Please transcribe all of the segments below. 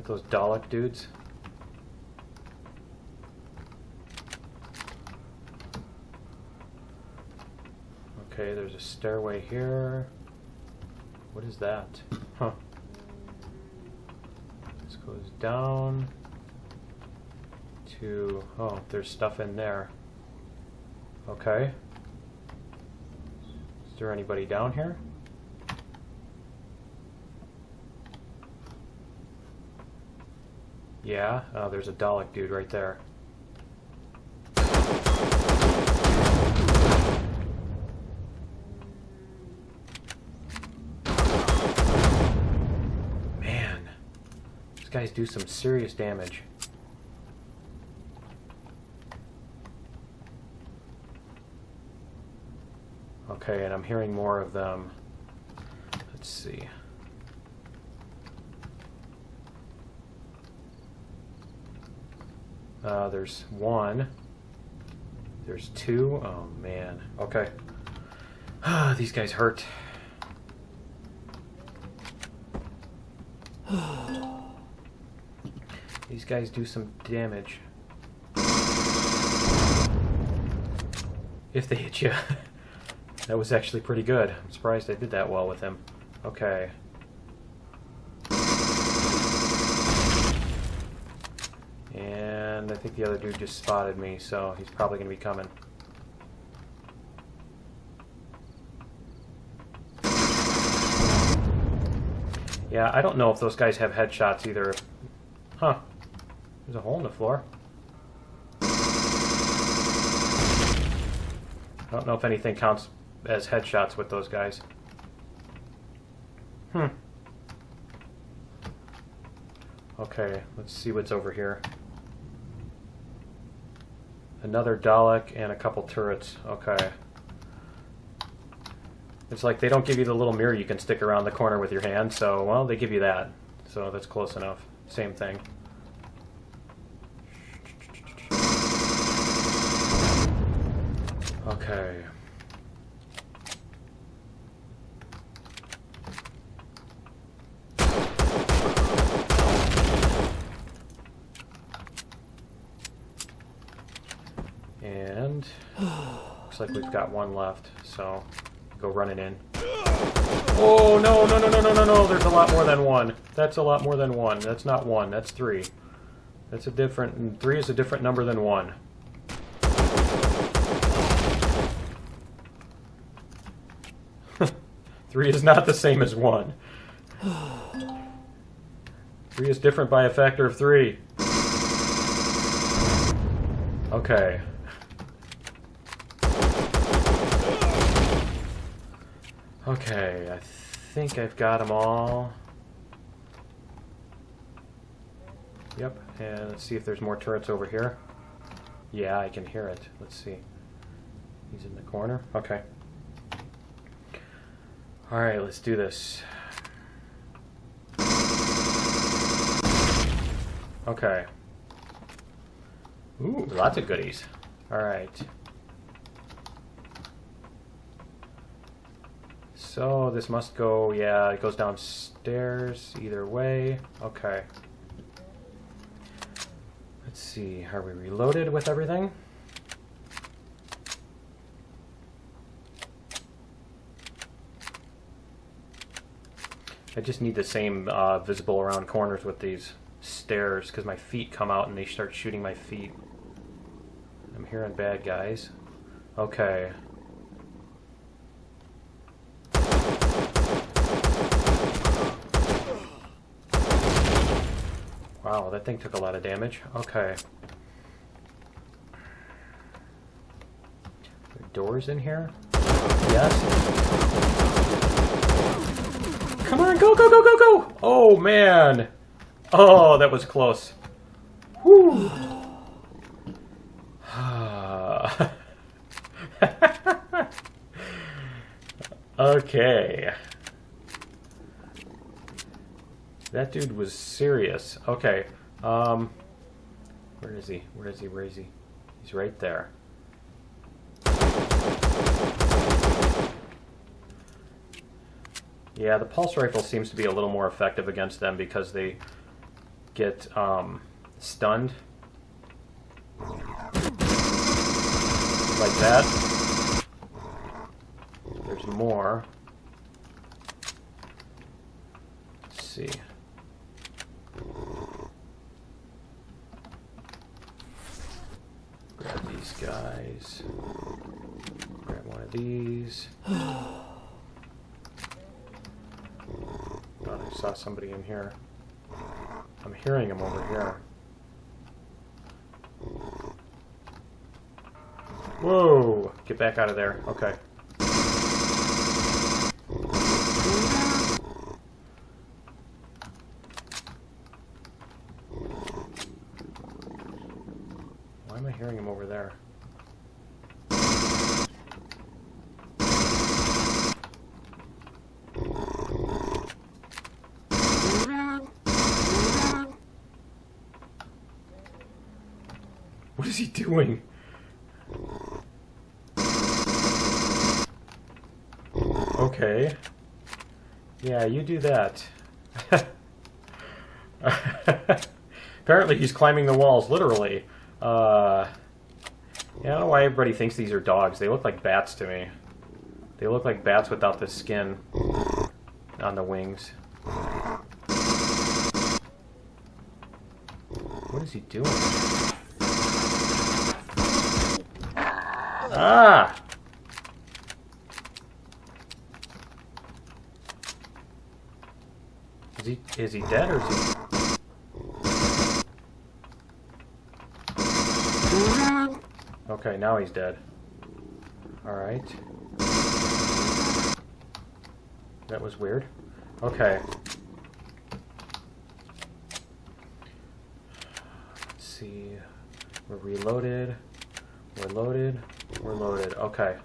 those Dalek dudes. Okay, there's a stairway here. What is that? Huh. This goes down to... Oh, there's stuff in there. Okay. Is there anybody down here? Yeah, there's a Dalek dude right there. Man, these guys do some serious damage. Okay, and I'm hearing more of them. Let's see. There's one. There's two. Oh, man. Okay. These guys hurt. These guys do some damage. If they hit you. That was actually pretty good. I'm surprised I did that well with him. Okay. And I think the other dude just spotted me, so he's probably going to be coming. Yeah, I don't know if those guys have headshots either. Huh. There's a hole in the floor. I don't know if anything counts as headshots with those guys. Okay, let's see what's over here. Another Dalek and a couple turrets. Okay. It's like they don't give you the little mirror you can stick around the corner with your hand, so, well, they give you that. So that's close enough. Same thing. Okay. And looks like we've got one left, so go running in. Oh, no, no, no, no, no, no, no, there's a lot more than one. That's a lot more than one. That's not one, that's three. That's a different, three is a different number than one. Three is not the same as one. Three is different by a factor of three. Okay. Okay, I think I've got them all. Yep, and let's see if there's more turrets over here. Yeah, I can hear it. Let's see. He's in the corner. Okay. Alright, let's do this. Okay. Ooh, lots of goodies. Alright. So this must go, yeah, it goes downstairs either way. Okay. Let's see, are we reloaded with everything? I just need the same visible around corners with these stairs because my feet come out and they start shooting my feet. I'm hearing bad guys. Okay. Wow, that thing took a lot of damage. Okay. Are there doors in here? Yes. Come on, go, go, go, go, go! Oh, man! Oh, that was close. Whew. Okay. That dude was serious. Okay. Where is he? Where is he? Where is he? He's right there. Yeah, the pulse rifle seems to be a little more effective against them because they get stunned. Like that. There's more. Let's see. Grab these guys. Grab one of these. Thought I saw somebody in here. I'm hearing him over here. Whoa! Get back out of there. Okay. Why am I hearing him over there? What is he doing? Okay. Yeah, you do that. Apparently he's climbing the walls, literally. Yeah, I don't know why everybody thinks these are dogs. They look like bats to me. They look like bats without the skin on the wings. What is he doing? Ah! Is he dead or is he... Okay, now he's dead. Alright. That was weird. Okay. Let's see. We're reloaded. We're loaded. We're loaded. Okay.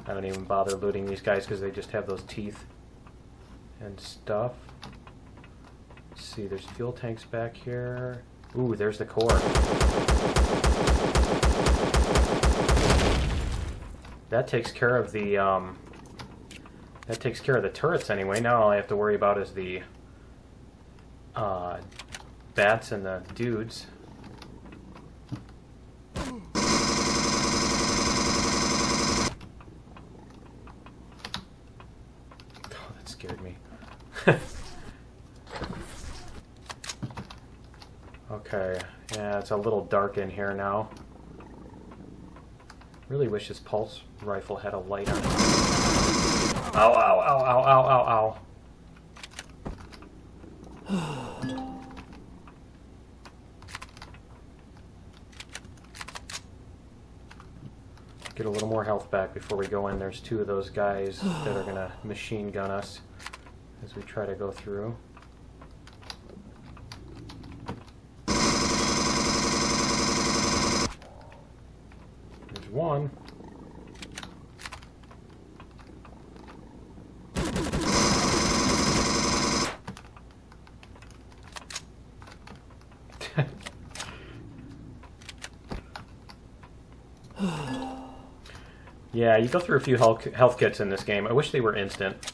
I don't even bother looting these guys because they just have those teeth and stuff. Let's see, there's fuel tanks back here. Ooh, there's the core. That takes care of the turrets anyway. Now all I have to worry about is the bats and the dudes. Scared me. Okay, yeah, it's a little dark in here now. Really wish this pulse rifle had a light on it. Ow, ow, ow, ow, ow, ow, ow. Get a little more health back before we go in. There's two of those guys that are gonna machine gun us as we try to go through. There's one. Yeah, you go through a few health kits in this game. I wish they were instant.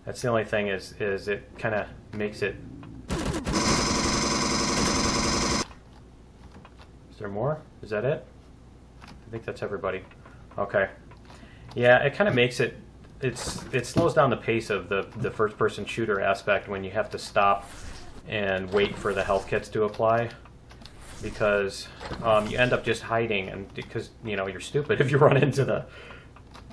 That's the only thing is it kind of makes it... Is there more? Is that it? I think that's everybody. Okay. Yeah, it kind of makes it... It slows down the pace of the first-person shooter aspect when you have to stop and wait for the health kits to apply. Because you end up just hiding, and because you're stupid if you run into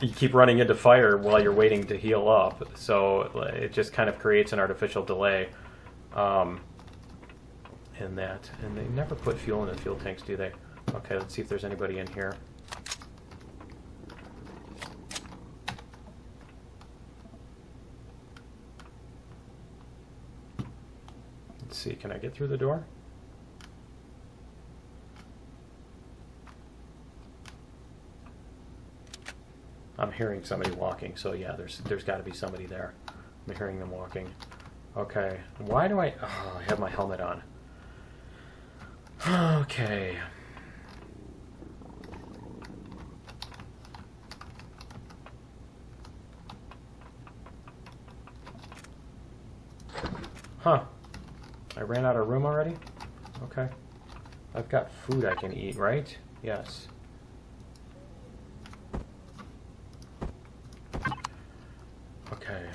you keep running into fire while you're waiting to heal up. So it just kind of creates an artificial delay in that. And they never put fuel in the fuel tanks, do they? Okay, let's see if there's anybody in here. Let's see, can I get through the door? I'm hearing somebody walking, so yeah, there's got to be somebody there. I'm hearing them walking. Okay, why do I... Oh, I have my helmet on. Okay. Huh. I ran out of room already? Okay. I've got food I can eat, right? Yes. Okay.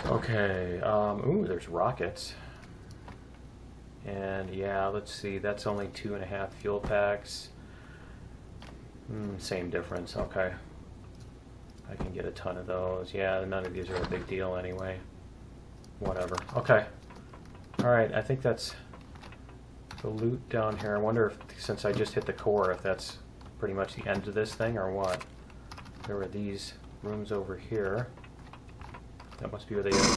Okay, ooh, there's rockets. And yeah, let's see, that's only 2.5 fuel packs. Same difference, okay. I can get a ton of those. Yeah, none of these are a big deal anyway. Whatever. Okay. Alright, I think that's the loot down here. I wonder if, since I just hit the core, if that's pretty much the end of this thing or what. There were these rooms over here. That must be where they are.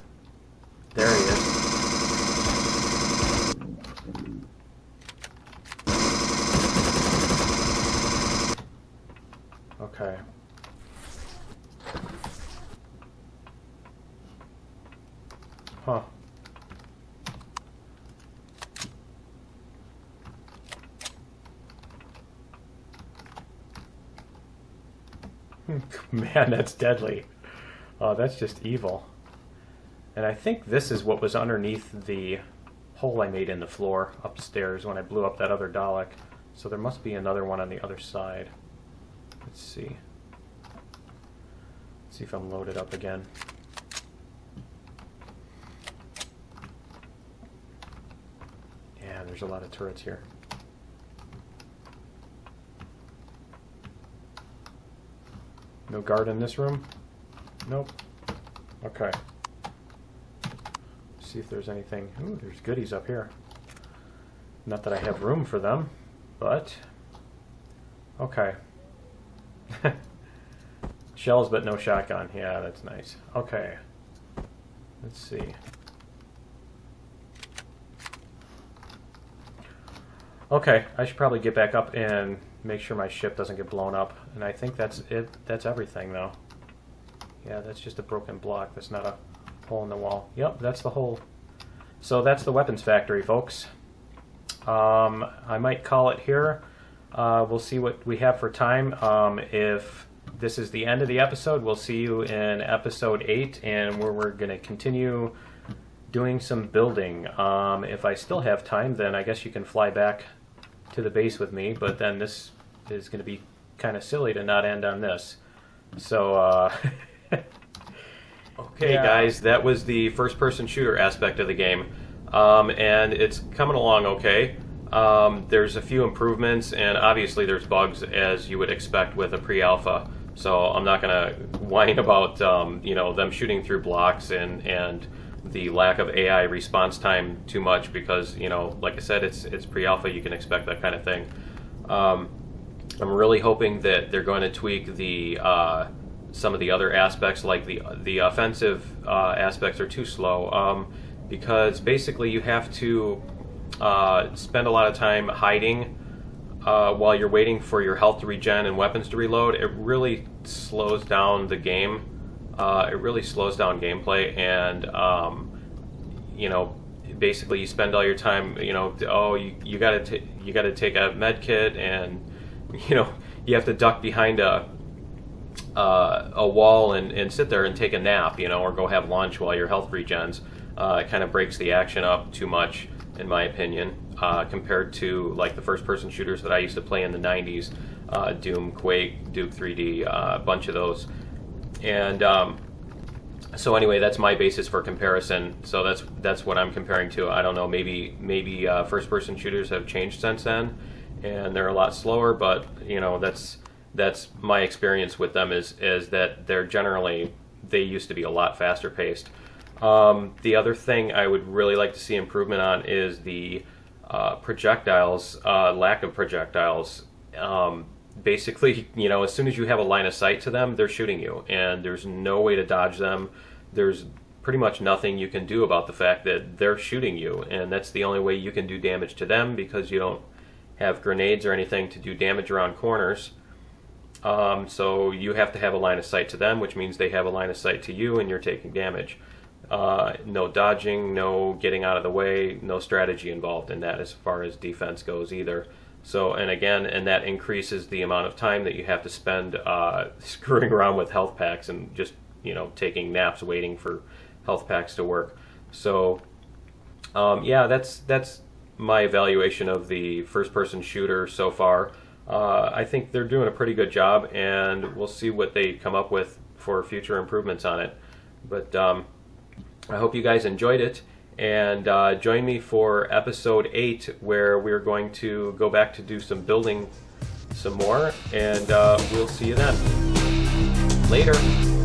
There he is. Okay. Huh. Man, that's deadly. Oh, that's just evil. And I think this is what was underneath the hole I made in the floor upstairs when I blew up that other Dalek. So there must be another one on the other side. Let's see. Let's see if I'm loaded up again. Yeah, there's a lot of turrets here. No guard in this room? Nope. Okay. See if there's anything. Ooh, there's goodies up here. Not that I have room for them, but okay. Shells but no shotgun. Yeah, that's nice. Okay. Let's see. Okay, I should probably get back up and make sure my ship doesn't get blown up. And I think that's it. That's everything, though. Yeah, that's just a broken block. That's not a hole in the wall. Yep, that's the hole. So that's the weapons factory, folks. I might call it here. We'll see what we have for time. If this is the end of the episode, we'll see you in episode 8, and where we're going to continue doing some building. If I still have time, then I guess you can fly back to the base with me, but then this is going to be kind of silly to not end on this. So, okay, yeah. Guys, that was the first-person shooter aspect of the game, and it's coming along okay. There's a few improvements, and obviously there's bugs, as you would expect with a pre-alpha. So I'm not going to whine about them shooting through blocks and the lack of AI response time too much, because like I said, it's pre-alpha. You can expect that kind of thing. I'm really hoping that they're going to tweak the some of the other aspects, like the offensive aspects are too slow, because basically you have to spend a lot of time hiding while you're waiting for your health to regen and weapons to reload. It really slows down the game. It really slows down gameplay, and basically you spend all your time, you gotta take a med kit, and you have to duck behind a wall and sit there and take a nap, or go have lunch while your health regens. It kind of breaks the action up too much, in my opinion, compared to like the first-person shooters that I used to play in the 90s, Doom, Quake, Duke 3D, a bunch of those. And so anyway, that's my basis for comparison. So that's what I'm comparing to. I don't know, maybe first-person shooters have changed since then, and they're a lot slower. But that's my experience with them is that they used to be a lot faster paced. The other thing I would really like to see improvement on is the projectiles, lack of projectiles. Basically, as soon as you have a line of sight to them, they're shooting you, and there's no way to dodge them. There's pretty much nothing you can do about the fact that they're shooting you, and that's the only way you can do damage to them, because you don't have grenades or anything to do damage around corners. So you have to have a line of sight to them, which means they have a line of sight to you, and you're taking damage. No dodging, no getting out of the way, no strategy involved in that as far as defense goes either. So, and again, and that increases the amount of time that you have to spend screwing around with health packs and just, you know, taking naps waiting for health packs to work. So, yeah, that's my evaluation of the first-person shooter so far. I think they're doing a pretty good job, and we'll see what they come up with for future improvements on it. But I hope you guys enjoyed it, and join me for episode 8, where we're going to go back to do some building some more, and we'll see you then. Later.